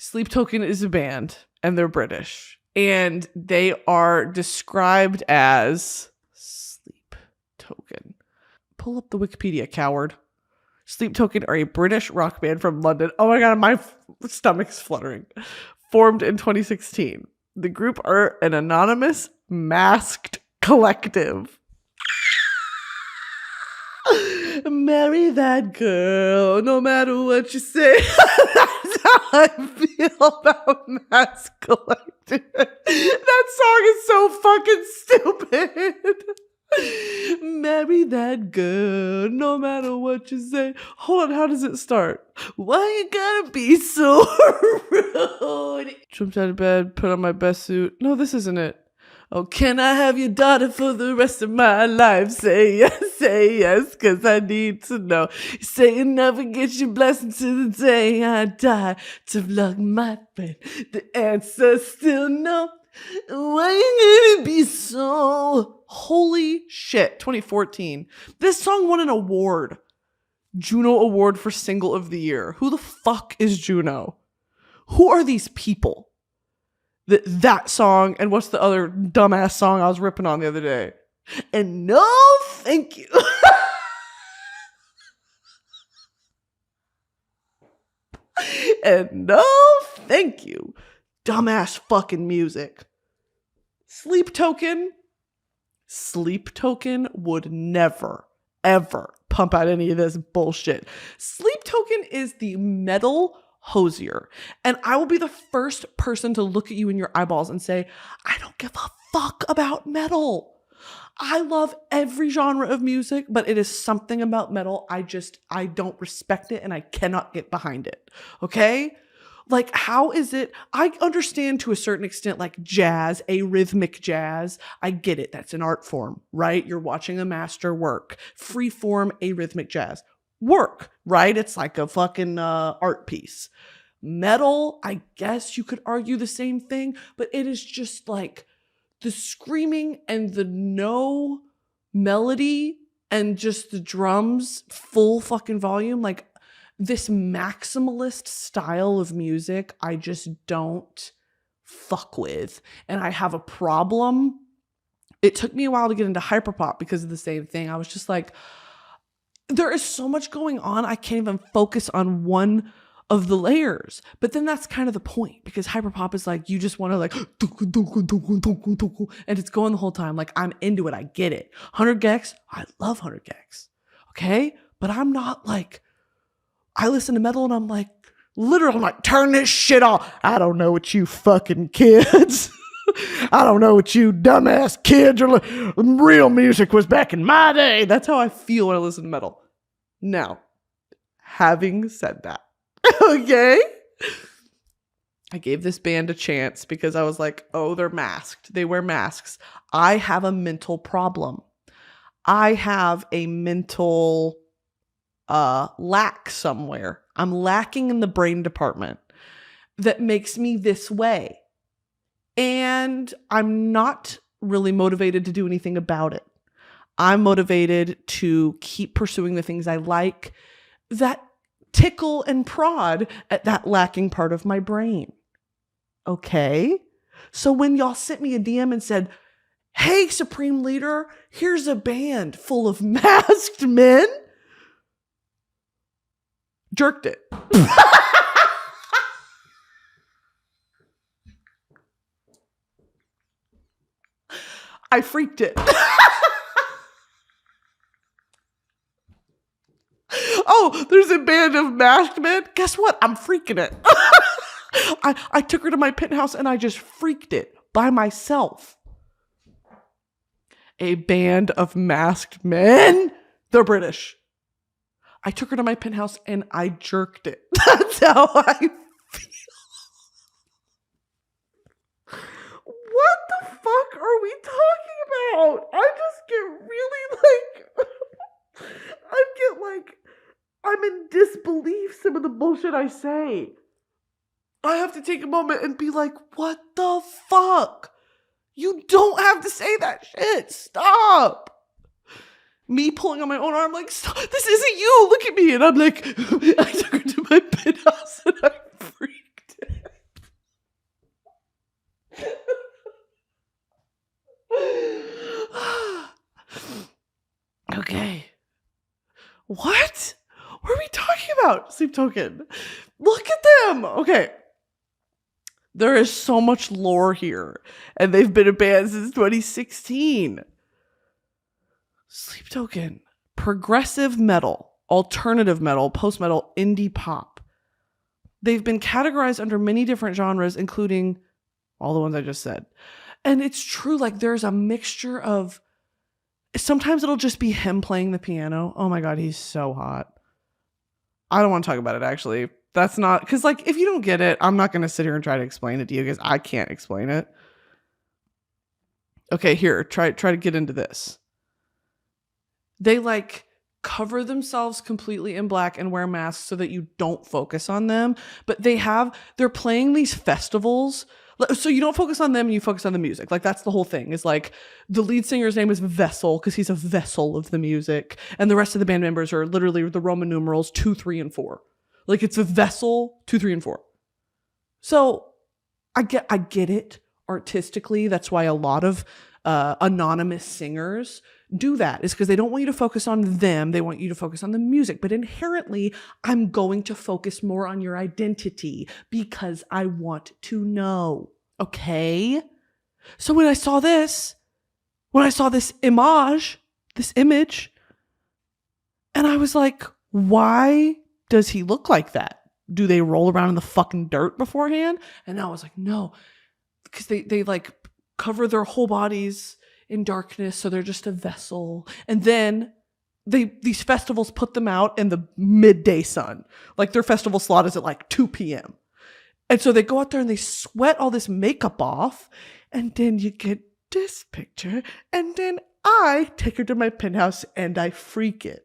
Sleep Token is a band, and they're British. And they are described as Sleep Token. Pull up the Wikipedia, coward. Sleep Token are a British rock band from London. Oh my God, my stomach's fluttering. Formed in 2016. The group are an anonymous, masked collective. Marry that girl, no matter what you say. That's how I feel about Mass Collective. That song is so fucking stupid. Marry that girl, no matter what you say. Hold on, how does it start? Why you gotta be so rude? Jumped out of bed, put on my best suit. No, this isn't it. Oh, can I have your daughter for the rest of my life? Say yes, cause I need to know. You say you never get your blessing to the day I die. Tough luck, my friend. The answer's still no. Why you gonna be so... Holy shit, 2014. This song won an award. Juno Award for Single of the Year. Who the fuck is Juno? Who are these people? That song, and what's the other dumbass song I was ripping on the other day? And no thank you. And no thank you. Dumbass fucking music. Sleep Token would never, ever pump out any of this bullshit. Sleep Token is the metal hosier. And I will be the first person to look at you in your eyeballs and say, I don't give a fuck about metal. I love every genre of music, but it is something about metal. I don't respect it and I cannot get behind it. Okay? Like, how is it? I understand to a certain extent, like jazz, arrhythmic jazz. I get it. That's an art form, right? You're watching a master work. Free form, arrhythmic jazz. Work, right? It's like a fucking art piece. Metal, I guess you could argue the same thing, but it is just like the screaming and the no melody and just the drums, full fucking volume. Like, this maximalist style of music, I just don't fuck with. And I have a problem. It took me a while to get into hyperpop because of the same thing. I was just like, there is so much going on. I can't even focus on one of the layers. But then that's kind of the point, because hyperpop is like, you just want to like, and it's going the whole time. Like, I'm into it. I get it. 100 gex. I love 100 gex. Okay. But I'm not like, I listen to metal and I'm like, literally, I'm like, turn this shit off. I don't know what you fucking kids. I don't know what you dumbass kids are. Real music was back in my day. That's how I feel when I listen to metal. Now, having said that, okay, I gave this band a chance because I was like, oh, they're masked. They wear masks. I have a mental problem. I have a mental lack somewhere. I'm lacking in the brain department that makes me this way. And I'm not really motivated to do anything about it. I'm motivated to keep pursuing the things I like that tickle and prod at that lacking part of my brain. Okay? So when y'all sent me a DM and said, hey, Supreme Leader, here's a band full of masked men, jerked it. I freaked it. Oh, there's a band of masked men. Guess what? I'm freaking it. I took her to my penthouse and I just freaked it by myself. A band of masked men. They're British. I took her to my penthouse and I jerked it. That's how I feel. What the fuck are we talking about? I just get really like, I'm in disbelief some of the bullshit I say. I have to take a moment and be like, what the fuck? You don't have to say that shit. Stop. Me pulling on my own arm, like, stop. This isn't you. Look at me. And I'm like, I took her to my penthouse and I freaked it. Sleep Token. Look at them. Okay. There is so much lore here. And they've been a band since 2016. Sleep Token. Progressive metal, alternative metal, post-metal, indie pop. They've been categorized under many different genres, including all the ones I just said. And it's true, like there's a mixture of, sometimes it'll just be him playing the piano. Oh my God, he's so hot. I don't want to talk about it, actually. That's not, because like, if you don't get it, I'm not going to sit here and try to explain it to you because I can't explain it. Okay, here, try to get into this. They like cover themselves completely in black and wear masks so that you don't focus on them. But they're playing these festivals. So you don't focus on them and you focus on the music. Like that's the whole thing, is like the lead singer's name is Vessel because he's a vessel of the music. And the rest of the band members are literally the Roman numerals 2, 3, and 4. Like it's a vessel 2, 3, and 4. So I get it artistically. That's why a lot of anonymous singers do that, is because they don't want you to focus on them. They want you to focus on the music. But inherently, I'm going to focus more on your identity because I want to know. Okay? So when I saw this image, and I was like, why does he look like that? Do they roll around in the fucking dirt beforehand? And I was like, no, because they like cover their whole bodies in darkness, so they're just a vessel. And then these festivals put them out in the midday sun. Like their festival slot is at like 2 p.m. And so they go out there and they sweat all this makeup off. And then you get this picture. And then I take her to my penthouse and I freak it.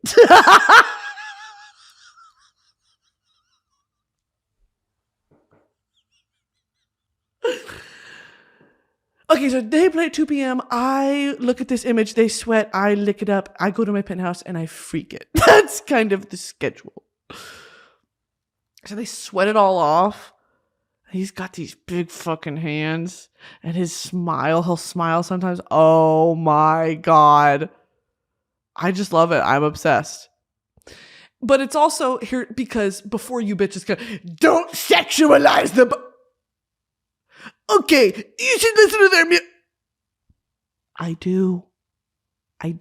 Okay, so they play at 2 p.m. I look at this image, they sweat, I lick it up, I go to my penthouse, and I freak it. That's kind of the schedule. So they sweat it all off. He's got these big fucking hands, and his smile, he'll smile sometimes. Oh my God. I just love it. I'm obsessed. But it's also here because before you bitches go, don't sexualize them. Okay, you should listen to their music. I do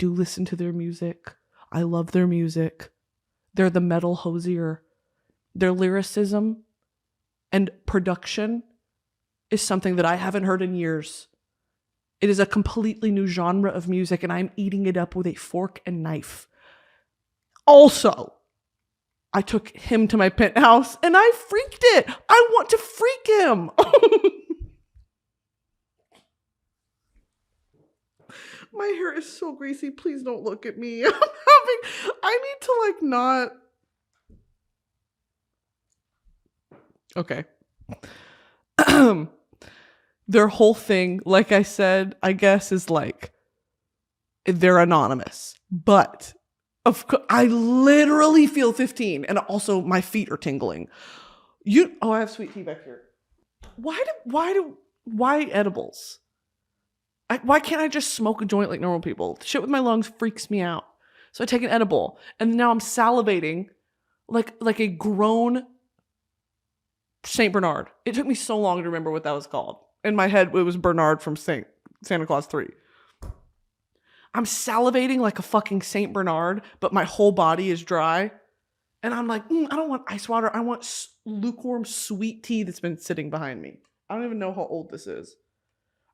listen to their music. I love their music. They're the metal hosier. Their lyricism and production is something that I haven't heard in years. It is a completely new genre of music, and I'm eating it up with a fork and knife. Also, I took him to my penthouse, and I freaked it. I want to freak him. My hair is so greasy. Please don't look at me. I need to like not. Okay. Their whole thing, like I said, I guess is like they're anonymous. But I literally feel 15, and also my feet are tingling. I have sweet tea back here. Why edibles? Why can't I just smoke a joint like normal people? The shit with my lungs freaks me out. So I take an edible, and now I'm salivating like a grown Saint Bernard. It took me so long to remember what that was called. In my head, it was Bernard from Santa Claus 3. I'm salivating like a fucking Saint Bernard, but my whole body is dry. And I'm like, I don't want ice water. I want lukewarm sweet tea that's been sitting behind me. I don't even know how old this is.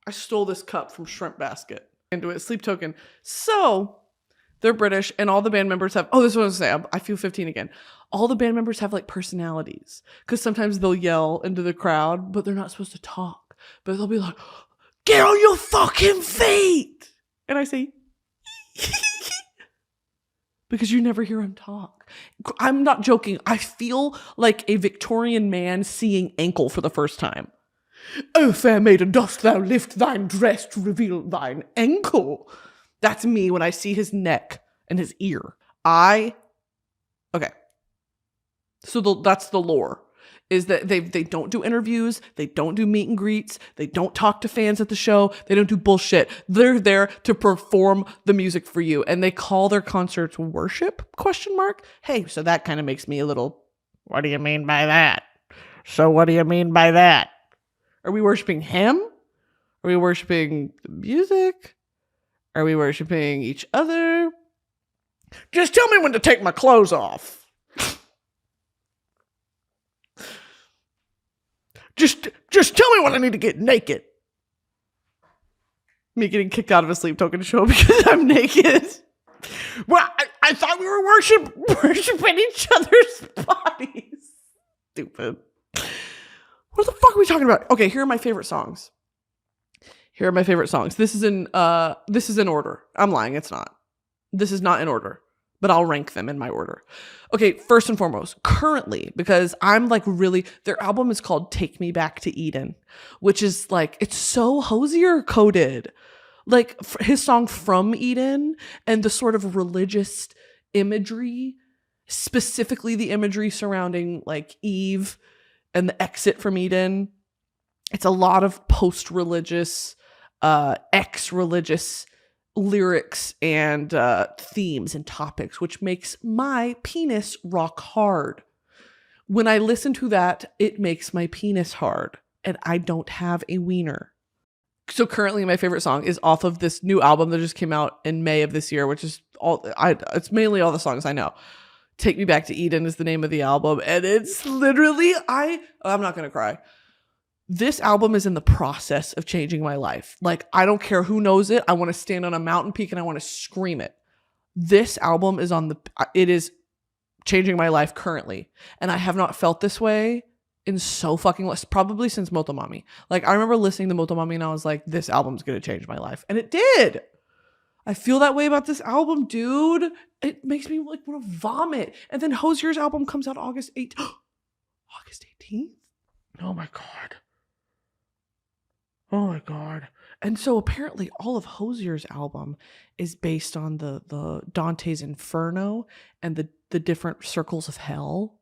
I stole this cup from Shrimp Basket. Into it, Sleep Token. So they're British, and all the band members have, this is what I was going to say, I feel 15 again. All the band members have like personalities, because sometimes they'll yell into the crowd, but they're not supposed to talk. But they'll be like, get on your fucking feet. And I say, because you never hear him talk. I'm not joking. I feel like a Victorian man seeing ankle for the first time. Oh, fair maiden, dost thou lift thine dress to reveal thine ankle? That's me when I see his neck and his ear. Okay. So that's the lore, is that they don't do interviews, they don't do meet and greets, they don't talk to fans at the show, they don't do bullshit. They're there to perform the music for you, and they call their concerts worship, ? Hey, so that kind of makes me a little What do you mean by that? So what do you mean by that? Are we worshiping him? Are we worshiping the music? Are we worshiping each other? Just tell me when to take my clothes off. Just tell me when I need to get naked. Me getting kicked out of a sleep token show because I'm naked. Well, I thought we were worshiping each other's bodies. Stupid. What the fuck are we talking about? Okay, here are my favorite songs. This is in order. I'm lying, it's not. This is not in order, but I'll rank them in my order. Okay, first and foremost, currently, because I'm like really, their album is called Take Me Back to Eden, which is like, it's so Hosier coded. Like his song From Eden and the sort of religious imagery, specifically the imagery surrounding like Eve and the exit from Eden. It's a lot of post-religious, ex-religious lyrics and themes and topics, which makes my penis rock hard. When I listen to that, it makes my penis hard, and I don't have a wiener. So currently my favorite song is off of this new album that just came out in May of this year, which is it's mainly all the songs I know. Take Me Back to Eden is the name of the album, and it's literally I'm not going to cry. This album is in the process of changing my life. Like, I don't care who knows it. I want to stand on a mountain peak and I want to scream it. This album it is changing my life currently. And I have not felt this way in so fucking long, probably since Motomami. Like, I remember listening to Motomami and I was like, this album's going to change my life. And it did. I feel that way about this album, dude. It makes me like want to vomit. And then Hosier's album comes out August 8th. August 18th? Oh my God. Oh my God. And so apparently all of Hosier's album is based on the Dante's Inferno and the different circles of hell.